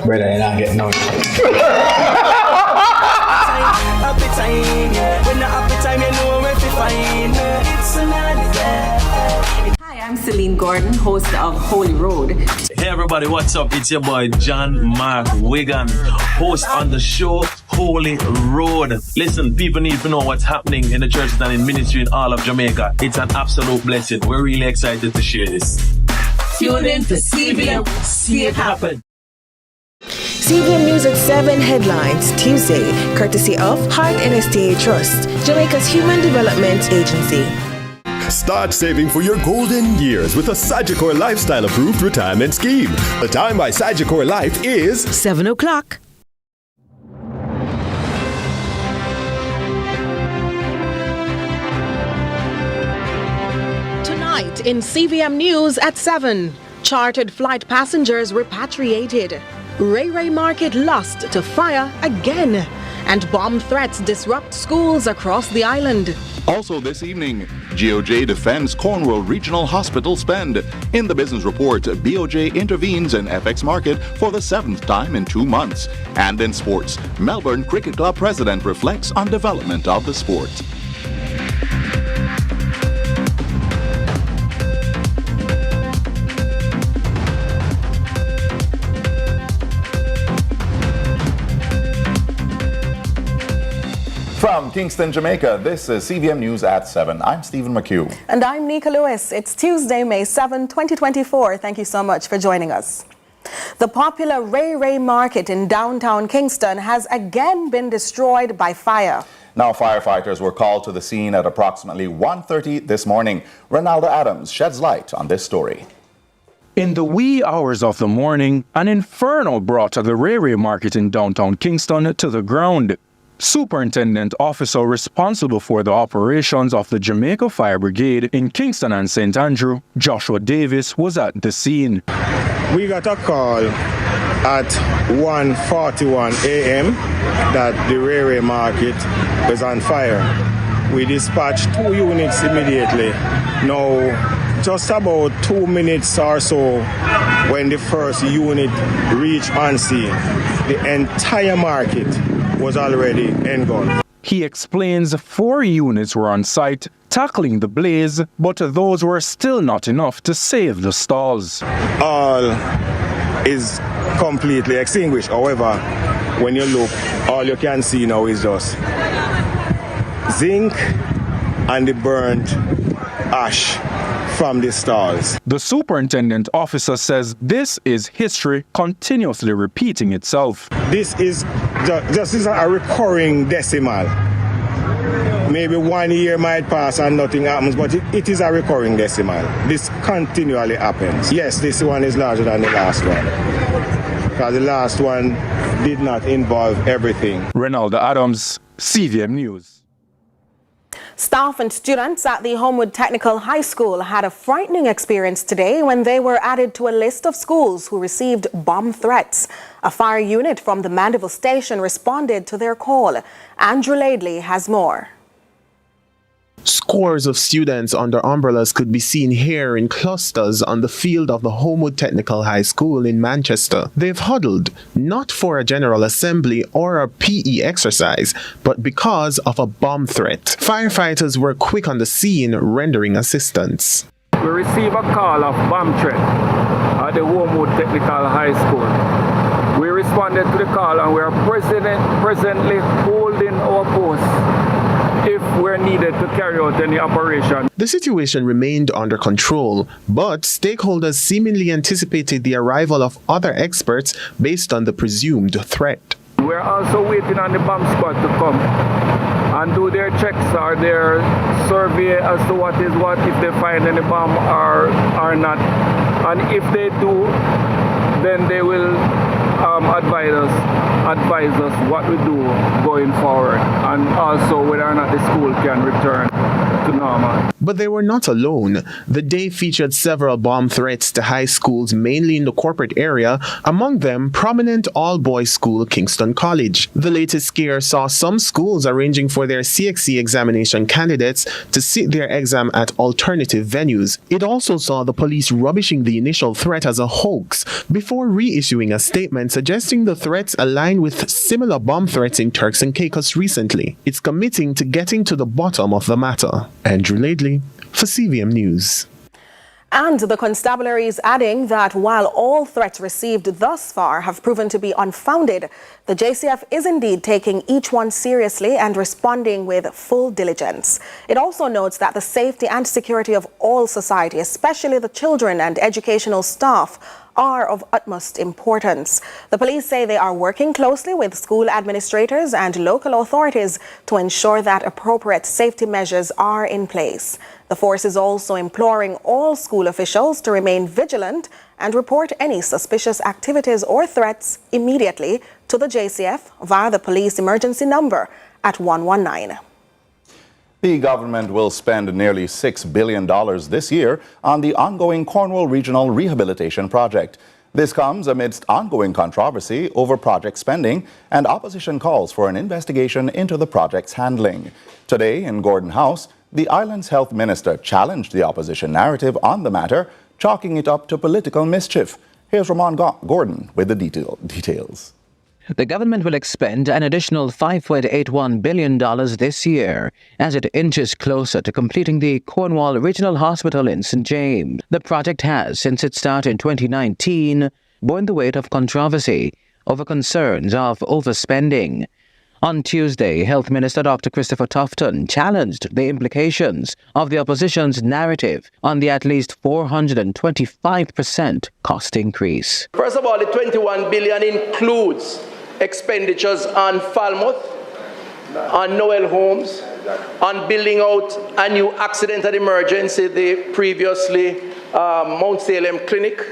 Brother, you're not getting no. Happy time, when the happy time, you know where to find. It's another day. Hi, I'm Celine Gordon, host of Holy Road. Hey everybody, what's up? It's your boy John Mark Wigan, host on the show Holy Road. Listen, people need to know what's happening in the churches and in ministry in all of Jamaica. It's an absolute blessing. We're really excited to share this. Tune in for CVM. See it happen. CVM News at 7 headlines Tuesday, courtesy of Heart NSTA Trust, Jamaica's Human Development Agency. Start saving for your golden years with a Sagicor Lifestyle Approved Retirement Scheme. The time by Sagicor Life is 7 o'clock. Tonight in CVM News at 7, chartered flight passengers repatriated. RayRay Market lost to fire again, and bomb threats disrupt schools across the island. Also this evening, GOJ defends Cornwall Regional Hospital spend. In the business report, BOJ intervenes in FX Market for the 7th time in 2 months. And in sports, Melbourne Cricket Club president reflects on development of the sport. From Kingston, Jamaica, this is CVM News at 7. I'm Stephen McHugh. And I'm Nika Lewis. It's Tuesday, May 7, 2024. Thank you so much for joining us. The popular RayRay Market in downtown Kingston has again been destroyed by fire. Now, firefighters were called to the scene at approximately 1:30 this morning. Ronaldo Adams sheds light on this story. In the wee hours of the morning, an inferno brought the RayRay Market in downtown Kingston to the ground. Superintendent officer responsible for the operations of the Jamaica Fire Brigade in Kingston and St. Andrew, Joshua Davis, was at the scene. We got a call at 1:41 a.m. that the RayRay Market was on fire. We dispatched 2 units immediately. Now, just about 2 minutes or so when the first unit reached on scene, the entire market was already engulfed. He explains 4 units were on site tackling the blaze, but those were still not enough to save the stalls. All is completely extinguished. However, when you look, all you can see now is just zinc and the burnt ash from the stalls. The superintendent officer says this is history continuously repeating itself. This is a recurring decimal. Maybe 1 year might pass and nothing happens, but it is a recurring decimal. This continually happens. Yes, this one is larger than the last one, because the last one did not involve everything. Ronaldo Adams, CVM News. Staff and students at the Homewood Technical High School had a frightening experience today when they were added to a list of schools who received bomb threats. A fire unit from the Mandeville station responded to their call. Andrew Laidley has more. Scores of students under umbrellas could be seen here in clusters on the field of the Homewood Technical High School in Manchester. They've huddled, not for a general assembly or a PE exercise, but because of a bomb threat. Firefighters were quick on the scene, rendering assistance. We received a call of bomb threat at the Homewood Technical High School. We responded to the call and we are presently holding our post if we're needed to carry out any operation. The situation remained under control, but stakeholders seemingly anticipated the arrival of other experts based on the presumed threat. We're also waiting on the bomb squad to come and do their checks or their survey as to what is what, if they find any bomb or not. And if they do, then they will advise us what we do going forward, and also whether or not the school can return to normal. But they were not alone. The day featured several bomb threats to high schools, mainly in the corporate area, among them prominent all-boys school Kingston College. The latest scare saw some schools arranging for their CXC examination candidates to sit their exam at alternative venues. It also saw the police rubbishing the initial threat as a hoax before reissuing a statement suggesting the threats align with similar bomb threats in Turks and Caicos recently. It's committing to getting to the bottom of the matter. Andrew Laidley for CVM News. And the constabulary is adding that while all threats received thus far have proven to be unfounded, the JCF is indeed taking each one seriously and responding with full diligence. It also notes that the safety and security of all society, especially the children and educational staff, are of utmost importance. The police say they are working closely with school administrators and local authorities to ensure that appropriate safety measures are in place. The force is also imploring all school officials to remain vigilant and report any suspicious activities or threats immediately to the JCF via the police emergency number at 119. The government will spend nearly $6 billion this year on the ongoing Cornwall Regional Rehabilitation Project. This comes amidst ongoing controversy over project spending and opposition calls for an investigation into the project's handling. Today in Gordon House, the island's health minister challenged the opposition narrative on the matter, chalking it up to political mischief. Here's Ramon Gordon with the details. The government will expend an additional $5.81 billion this year as it inches closer to completing the Cornwall Regional Hospital in St. James. The project has, since its start in 2019, borne the weight of controversy over concerns of overspending. On Tuesday, Health Minister Dr. Christopher Tufton challenged the implications of the opposition's narrative on the at least 425% cost increase. First of all, the $21 billion includes expenditures on Falmouth, on Noel Homes, on building out a new accident and emergency, the previously Mount Salem Clinic,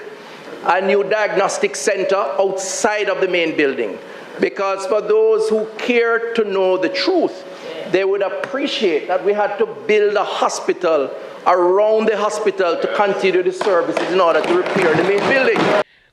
a new diagnostic center outside of the main building. Because for those who care to know the truth, they would appreciate that we had to build a hospital around the hospital to continue the services in order to repair the main building.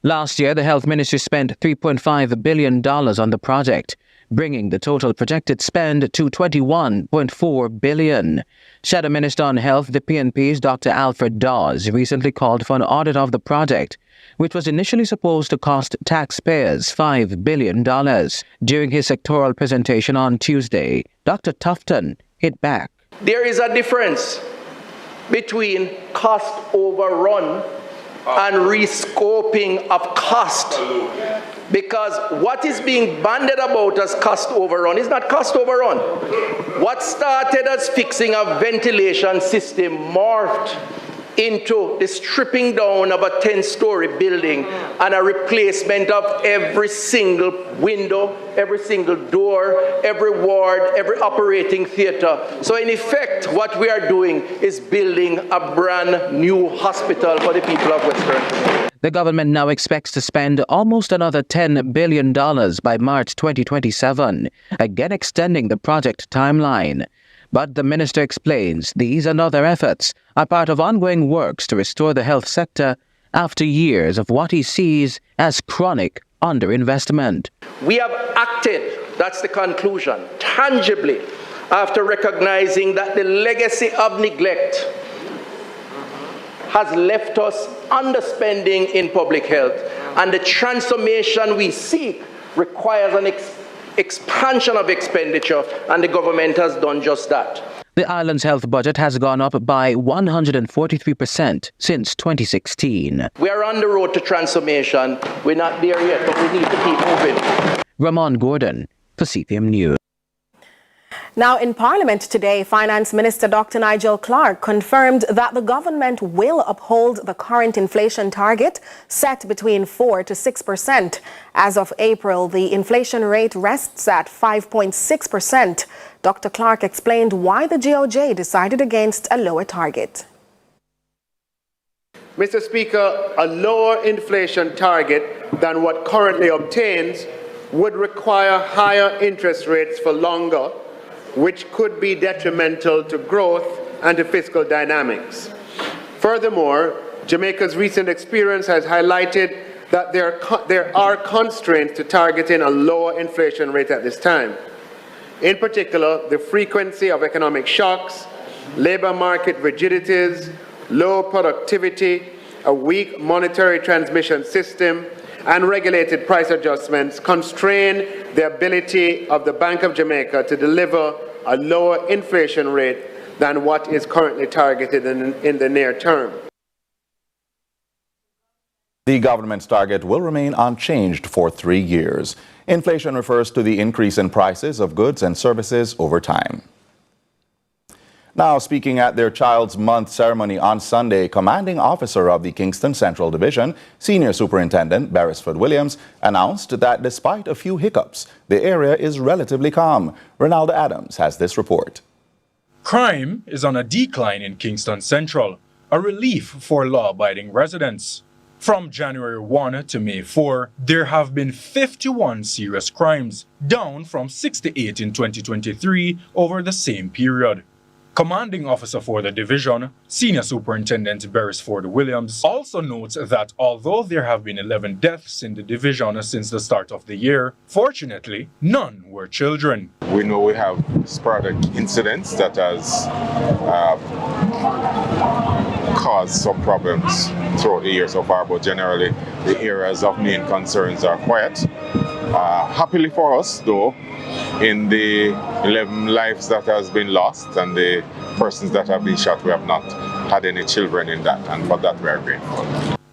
Last year, the Health Ministry spent $3.5 billion on the project, bringing the total projected spend to $21.4 billion. Shadow Minister on Health, the PNP's Dr. Alfred Dawes recently called for an audit of the project, which was initially supposed to cost taxpayers $5 billion. During his sectoral presentation on Tuesday, Dr. Tufton hit back. There is a difference between cost overrun and rescoping of cost. Because what is being banded about as cost overrun is not cost overrun. What started as fixing a ventilation system morphed into the stripping down of a 10-story building and a replacement of every single window, every single door, every ward, every operating theater. So in effect, what we are doing is building a brand new hospital for the people of Western. The government now expects to spend almost another $10 billion by March 2027, again extending the project timeline. But the minister explains these and other efforts are part of ongoing works to restore the health sector after years of what he sees as chronic underinvestment. We have acted, that's the conclusion, tangibly, after recognizing that the legacy of neglect has left us underspending in public health, and the transformation we seek requires an expansion of expenditure, and the government has done just that. The island's health budget has gone up by 143% since 2016. We are on the road to transformation. We're not there yet, but we need to keep moving. Ramon Gordon for CVM News. Now, in Parliament today, Finance Minister Dr. Nigel Clark confirmed that the government will uphold the current inflation target set between 4% to 6%. As of April, the inflation rate rests at 5.6%. Dr. Clark explained why the GOJ decided against a lower target. Mr. Speaker, a lower inflation target than what currently obtains would require higher interest rates for longer, which could be detrimental to growth and to fiscal dynamics. Furthermore, Jamaica's recent experience has highlighted that there are constraints to targeting a lower inflation rate at this time. In particular, the frequency of economic shocks, labor market rigidities, low productivity, a weak monetary transmission system, and regulated price adjustments constrain the ability of the Bank of Jamaica to deliver a lower inflation rate than what is currently targeted in the near term. The government's target will remain unchanged for 3 years. Inflation refers to the increase in prices of goods and services over time. Now, speaking at their Child's Month ceremony on Sunday, commanding officer of the Kingston Central Division, Senior Superintendent Beresford Williams, announced that despite a few hiccups, the area is relatively calm. Ronaldo Adams has this report. Crime is on a decline in Kingston Central, a relief for law-abiding residents. From January 1 to May 4, there have been 51 serious crimes, down from 68 in 2023 over the same period. Commanding officer for the division, Senior Superintendent Beresford Williams, also notes that although there have been 11 deaths in the division since the start of the year, fortunately, none were children. We know we have sporadic incidents that has caused some problems throughout the year so far, but generally the areas of main concerns are quiet. Happily for us, though, in the 11 lives that has been lost and the persons that have been shot, we have not had any children in that, and for that we are grateful.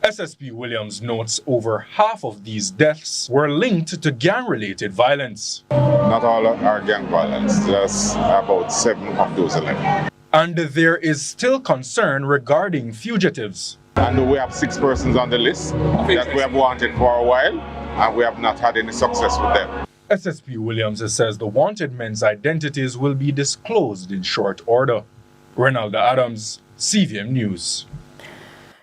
SSP Williams notes over half of these deaths were linked to gang-related violence. Not all are gang violence, just about 7 of those 11. And there is still concern regarding fugitives. And we have 6 persons on the list that we have wanted for a while, and we have not had any success with them. SSP Williams says the wanted men's identities will be disclosed in short order. Ronaldo Adams, CVM News.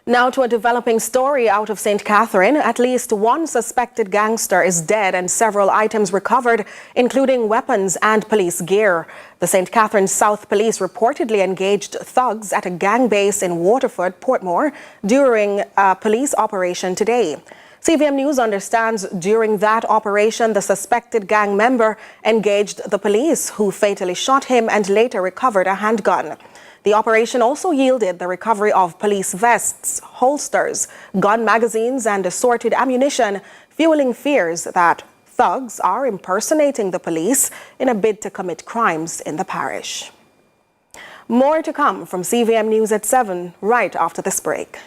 Now to a developing story out of St. Catherine. At least one suspected gangster is dead and several items recovered, including weapons and police gear. The St. Catherine South Police reportedly engaged thugs at a gang base in Waterford, Portmore, during a police operation today. CVM News understands during that operation, the suspected gang member engaged the police, who fatally shot him and later recovered a handgun. The operation also yielded the recovery of police vests, holsters, gun magazines, and assorted ammunition, fueling fears that thugs are impersonating the police in a bid to commit crimes in the parish. More to come from CVM News at 7, right after this break.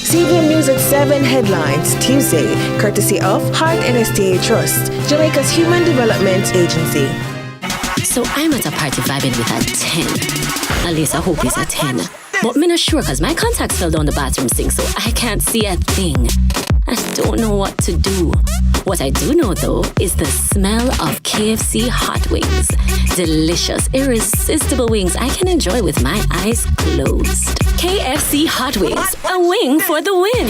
CVM News at 7 headlines Tuesday, courtesy of Heart NSTA Trust, Jamaica's Human Development Agency. So I'm at a party vibing with a 10. At least I hope it's a 10. But I'm not sure because my contacts fell down the bathroom sink, so I can't see a thing. I don't know what to do. What I do know, though, is the smell of KFC hot wings. Delicious, irresistible wings I can enjoy with my eyes closed. KFC hot wings, a wing for the win.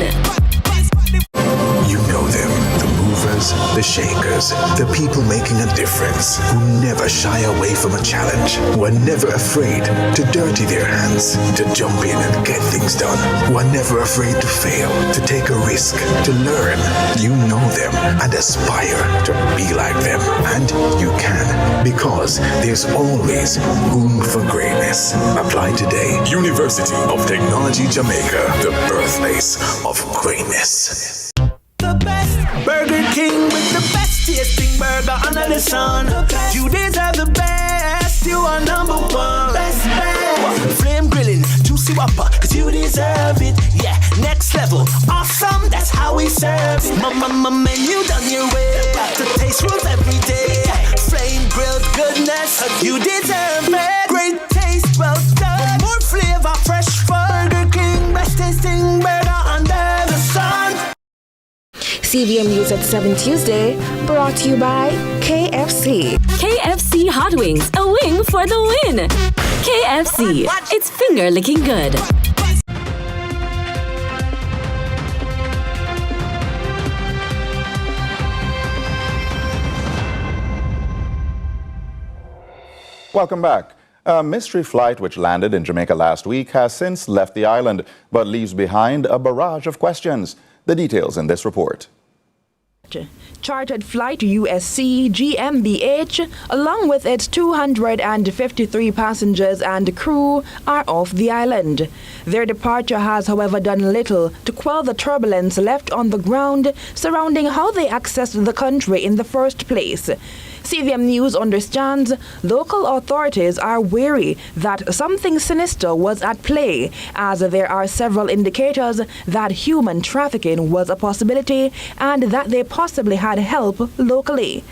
You know them, the movers, the shakers, the people making a difference, who never shy away from a challenge, who are never afraid to dirty their hands, to jump in and get things done, who are never afraid to fail, to take a risk, to learn. You know them and aspire to be like them. And you can, because there's always room for greatness. Apply today. University of Technology Jamaica, the birthplace of greatness. The best Burger King with the best tasting burger under the sun. You deserve the best, you are number one. Best. Flame grilling, juicy whopper, cause you deserve it. Yeah, next level, awesome, that's how we serve it. Mama menu done your way, got the taste rules every day. Flame grilled goodness, you deserve it. Great taste, well done. More flavor, fresh Burger King, best tasting burger under the sun. CVM News at 7 Tuesday, brought to you by KFC. KFC Hot Wings, a wing for the win. KFC, it's finger licking good. Welcome back. A mystery flight which landed in Jamaica last week has since left the island, but leaves behind a barrage of questions. The details in this report. Chartered flight USC GmbH, along with its 253 passengers and crew, are off the island. Their departure has, however, done little to quell the turbulence left on the ground surrounding how they accessed the country in the first place. CVM News understands local authorities are wary that something sinister was at play, as there are several indicators that human trafficking was a possibility and that they possibly had help locally.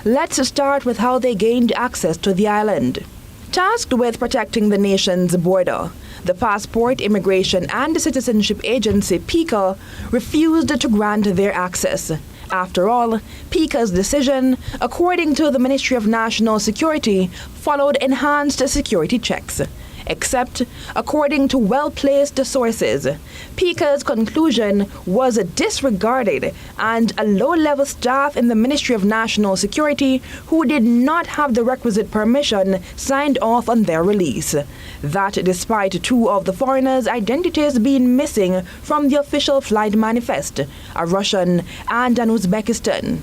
Let's start with how they gained access to the island. Tasked with protecting the nation's border, the Passport, Immigration and Citizenship Agency, PICA, refused to grant their access. After all, PICA's decision, according to the Ministry of National Security, followed enhanced security checks. Except, according to well-placed sources, PICA's conclusion was disregarded, and a low-level staff in the Ministry of National Security who did not have the requisite permission signed off on their release. That despite two of the foreigners' identities being missing from the official flight manifest, a Russian and an Uzbekistan.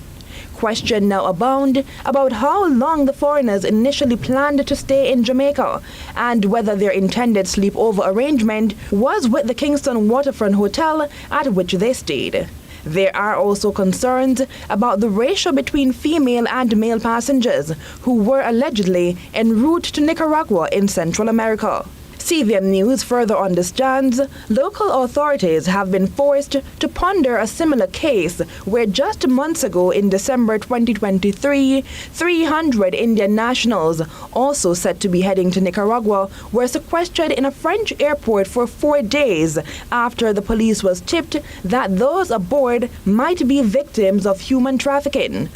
Question now abound about how long the foreigners initially planned to stay in Jamaica and whether their intended sleepover arrangement was with the Kingston waterfront hotel at which they stayed. There are also concerns about the ratio between female and male passengers who were allegedly en route to Nicaragua in Central America. CVM News further understands local authorities have been forced to ponder a similar case where just months ago in December 2023, 300 Indian nationals, also said to be heading to Nicaragua, were sequestered in a French airport for 4 days after the police was tipped that those aboard might be victims of human trafficking.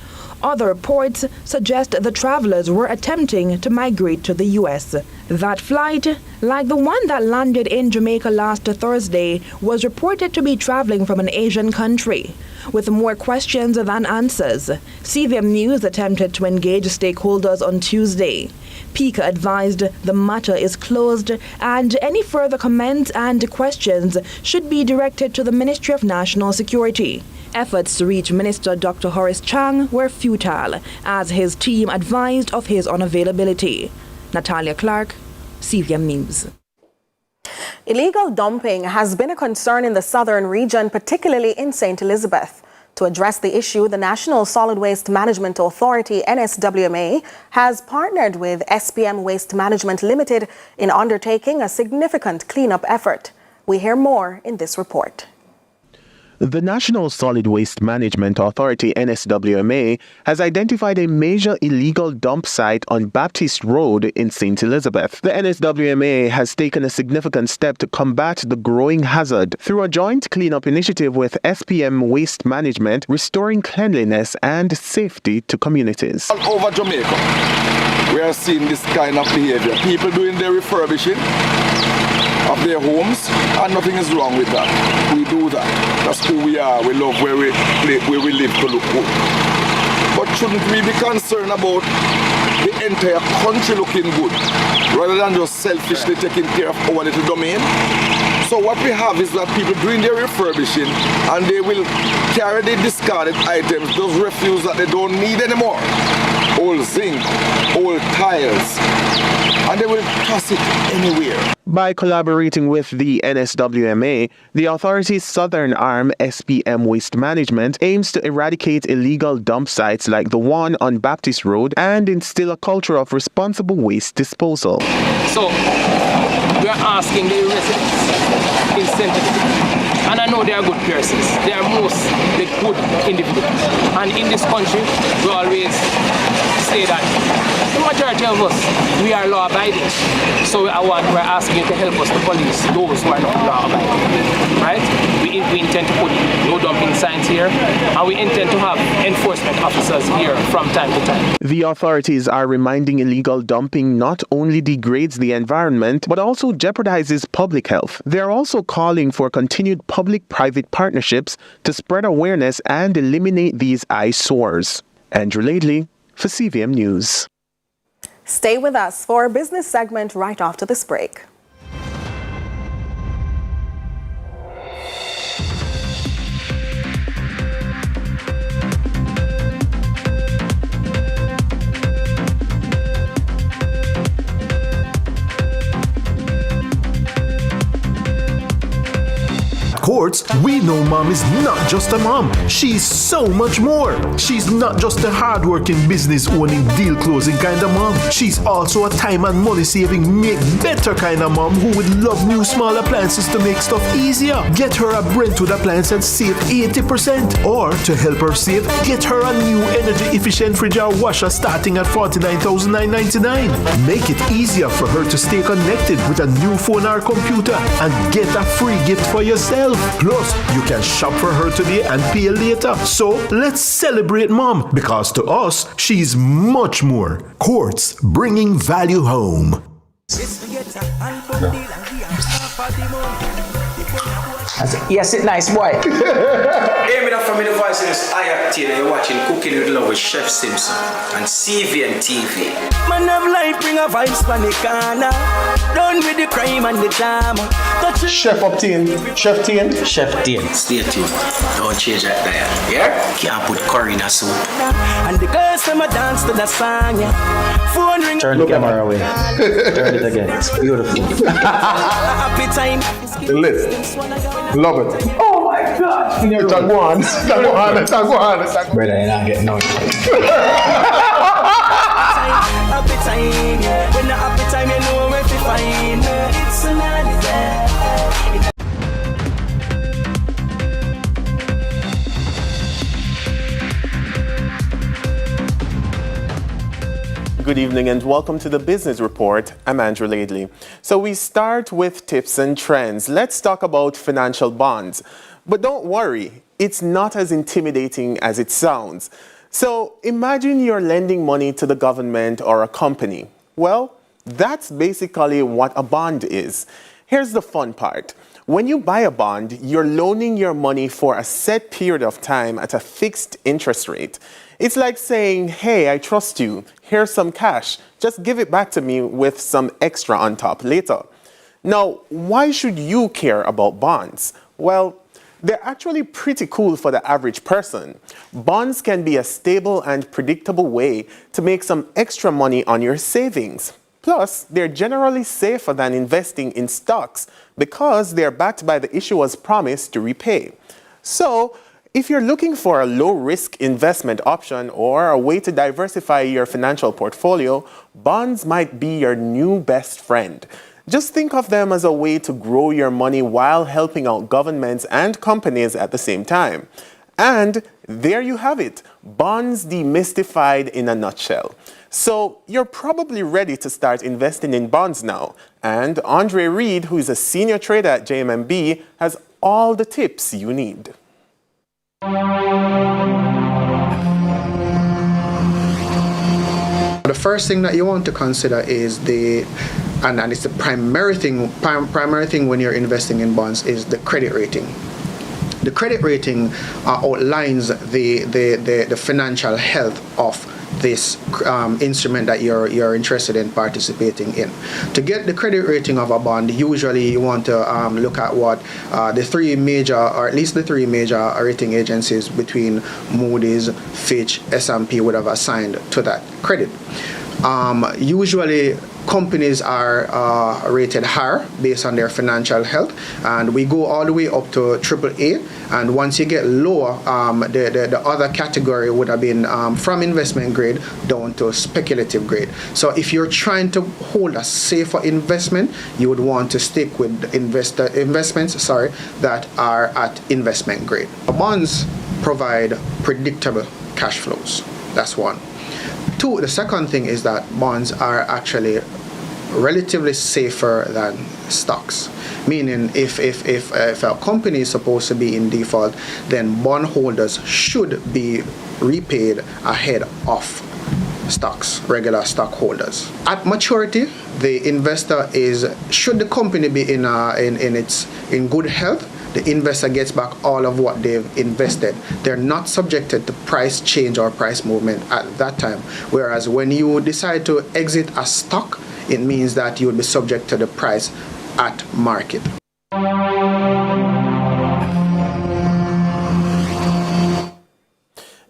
Other reports suggest the travelers were attempting to migrate to the U.S. That flight, like the one that landed in Jamaica last Thursday, was reported to be traveling from an Asian country. With more questions than answers, CVM News attempted to engage stakeholders on Tuesday. PICA advised the matter is closed and any further comments and questions should be directed to the Ministry of National Security. Efforts to reach Minister Dr. Horace Chang were futile, as his team advised of his unavailability. Natalia Clark, CVM News. Illegal dumping has been a concern in the southern region, particularly in St. Elizabeth. To address the issue, the National Solid Waste Management Authority, NSWMA, has partnered with SPM Waste Management Limited in undertaking a significant cleanup effort. We hear more in this report. The National Solid Waste Management Authority, NSWMA, has identified a major illegal dump site on Baptist Road in St. Elizabeth. The NSWMA has taken a significant step to combat the growing hazard through a joint cleanup initiative with SPM Waste Management, restoring cleanliness and safety to communities. All over Jamaica, we are seeing this kind of behavior. People doing their refurbishing of their homes, and nothing is wrong with that. We do that. That's who we are. We love where we live to look good. But shouldn't we be concerned about the entire country looking good, rather than just selfishly taking care of our little domain? So what we have is that people doing their refurbishing, and they will carry the discarded items, those refuse that they don't need anymore, old zinc, old tiles, and they will toss it anywhere. By collaborating with the NSWMA, the authority's southern arm, SPM Waste Management, aims to eradicate illegal dump sites like the one on Baptist Road and instill a culture of responsible waste disposal. So, we are asking the residents in St. Elizabeth, and I know they are good persons, they are mostly good individuals, and in this country we always say that the majority of us, we are law-abiding. So we're asking you to help us to police those who are not law-abiding, right? We intend to put no dumping signs here, and we intend to have enforcement officers here from time to time. The authorities are reminding illegal dumping not only degrades the environment, but also jeopardizes public health. They're also calling for continued public-private partnerships to spread awareness and eliminate these eyesores. Andrew Laidley for CVM News. Stay with us for a business segment right after this break. Courts, we know mom is not just a mom. She's so much more. She's not just a hard-working, business-owning, deal-closing kind of mom. She's also a time and money-saving, make better kind of mom who would love new small appliances to make stuff easier. Get her a Brentwood appliance and save 80%. Or, to help her save, get her a new energy-efficient fridge or washer starting at $49,999. Make it easier for her to stay connected with a new phone or computer and get a free gift for yourself. Plus, you can shop for her today and pay later. So, let's celebrate mom, because to us, she's much more. Courts, bringing value home. Yes, it's nice, boy. Hear me that from the voice in this IAT. You're watching Cooking with Love with Chef Simpson and CVM TV. Man of life bring a vibes from the corner. Done with the crime and the drama. Chef Upteen. Chef Teen. Chef Teen. Stay tuned. Don't change that dial. Yeah? Can't put curry in a soup. And the girls them a dance to the song. Yeah. Phone ring. Turn the camera away. Turn it again. It's beautiful. Happy time. The list. Love it. Oh my God. Brother, you're not getting no. Happy time. When the happy time, you know where to find. It's another day. Good evening and welcome to the Business Report. I'm Andrew Laidley. So we start with tips and trends. Let's talk about financial bonds. But don't worry, it's not as intimidating as it sounds. So imagine you're lending money to the government or a company. Well, that's basically what a bond is. Here's the fun part. When you buy a bond, you're loaning your money for a set period of time at a fixed interest rate. It's like saying, hey, I trust you. Here's some cash. Just give it back to me with some extra on top later. Now, why should you care about bonds? Well, they're actually pretty cool for the average person. Bonds can be a stable and predictable way to make some extra money on your savings. Plus, they're generally safer than investing in stocks because they're backed by the issuer's promise to repay. So, if you're looking for a low-risk investment option or a way to diversify your financial portfolio, bonds might be your new best friend. Just think of them as a way to grow your money while helping out governments and companies at the same time. And there you have it, bonds demystified in a nutshell. So you're probably ready to start investing in bonds now. And Andre Reed, who is a senior trader at JMMB, has all the tips you need. The first thing that you want to consider is and it's the primary thing when you're investing in bonds is the credit rating. The credit rating outlines the financial health of this instrument that you're interested in participating in. To get the credit rating of a bond, usually you want to look at what the three major rating agencies between Moody's, Fitch, S&P would have assigned to that credit. Usually companies are rated higher based on their financial health, and we go all the way up to AAA, and once you get lower, the other category would have been from investment grade down to speculative grade. So if you're trying to hold a safer investment, you would want to stick with investments that are at investment grade. Bonds provide predictable cash flows. That's one. The second thing is that bonds are actually relatively safer than stocks, meaning if a company is supposed to be in default, then bondholders should be repaid ahead of stocks, regular stockholders. At maturity, the investor should the company be in good health, the investor gets back all of what they've invested. They're not subjected to price change or price movement at that time. Whereas when you decide to exit a stock, it means that you will be subject to the price at market.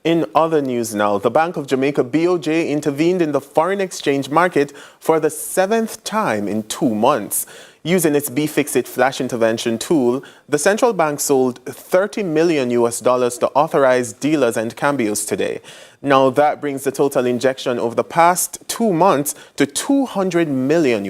In other news now, the Bank of Jamaica BOJ intervened in the foreign exchange market for the 7th time in 2 months. Using its BFixit flash intervention tool, the central bank sold $30 million to authorized dealers and cambios today. Now that brings the total injection over the past 2 months to $200 million.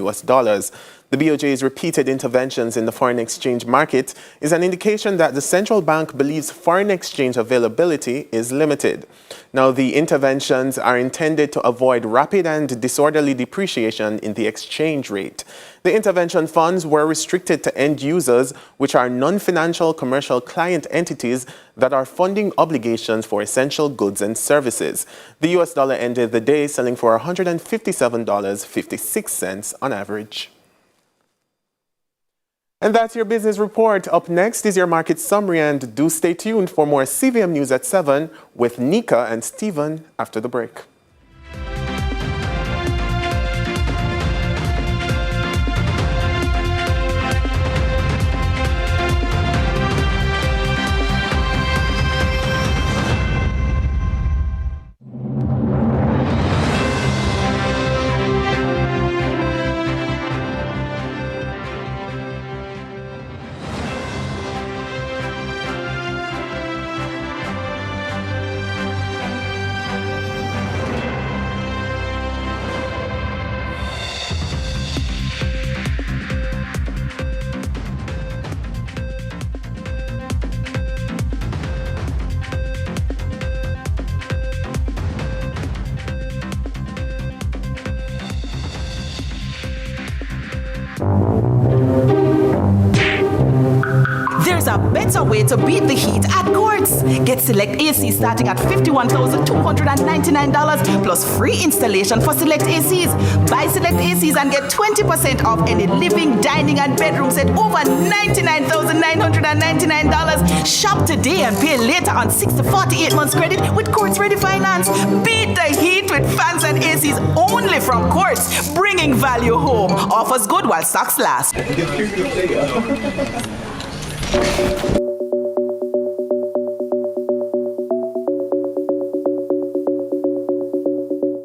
The BOJ's repeated interventions in the foreign exchange market is an indication that the central bank believes foreign exchange availability is limited. Now, the interventions are intended to avoid rapid and disorderly depreciation in the exchange rate. The intervention funds were restricted to end users, which are non-financial commercial client entities that are funding obligations for essential goods and services. The US dollar ended the day selling for $157.56 on average. And that's your business report. Up next is your market summary, and do stay tuned for more CVM News at 7 with Nika and Stephen after the break. There's a better way to beat the heat at Quartz. Get select AC starting at $51,299 plus free installation for select ACs. Buy select ACs and get 20% off any living, dining and bedroom set over $99,999. Shop today and pay later on 6 to 48 months credit with Quartz Ready Finance. Beat the heat with fans and ACs only from Quartz, bringing value home. Offers good while stocks last.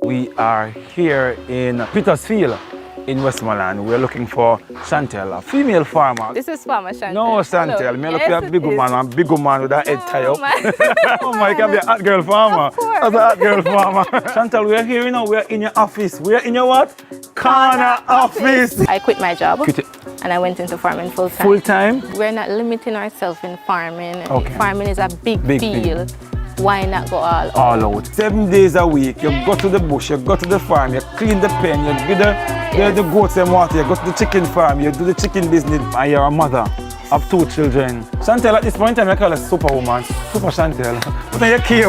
We are here in Petersfield in Westmoreland. We're looking for Chantel, a female farmer. This is Farmer Chantel. No, Chantel. Me look at a big woman with that head tie up. Oh my, you can be a hot girl farmer. As a hot girl farmer. Chantel, we're here, we're in your office. We're in your what? Corner office. I quit my job. And I went into farming full time. Full time? We're not limiting ourselves in farming. Okay. Farming is a big field. Why not go all out? 7 days a week, you go to the bush, you go to the farm, you clean the pen, you give the goats and water, you go to the chicken farm, you do the chicken business, and you're a mother of 2 children. Chantel, at this point in time, I call her Superwoman. Super Chantel. Put on your cape.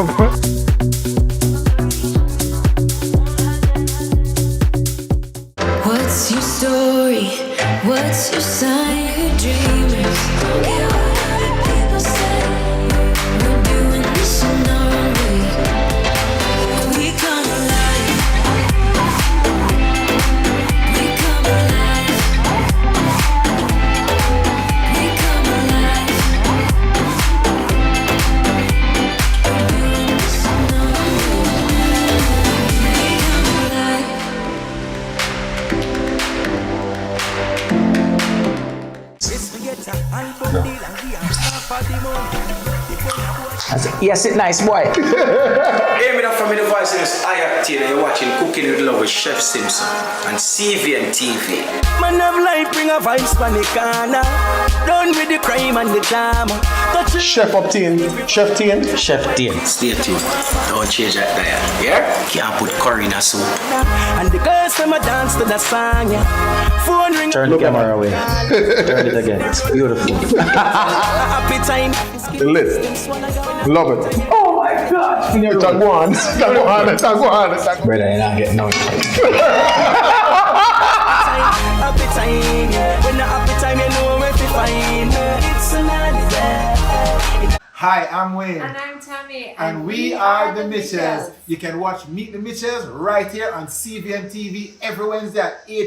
What's your story? What's your sign? You're dreamers. Don't care what other people say. We're doing this in our own way. We come alive. We come alive. We come alive. We're doing this in our own way. We come alive. Yes, it nice, boy. Hear me from the voice in this IACT and you're watching Cooking with Love with Chef Simpson and CVM TV. Man of life bring a vibes from the corner. Done with the crime and the drama. Chef Obtain. Chef Tien. Chef Tien. Stay tuned. Don't change that diet. Yeah? Can't put curry in a soup. And the girls them a dance to the song. Yeah. Phone ring. Turn the camera away. Turn it again. It's beautiful. Happy time. The list. Love it. Oh my God. Tagwan. Brother, you're not getting no. Happy time. When the happy time, you know where to find. It's another day. Hi, I'm Wayne. And I'm Tammy. And we are the Mitchells. You can watch Meet the Mitchells right here on CVM TV every Wednesday at 8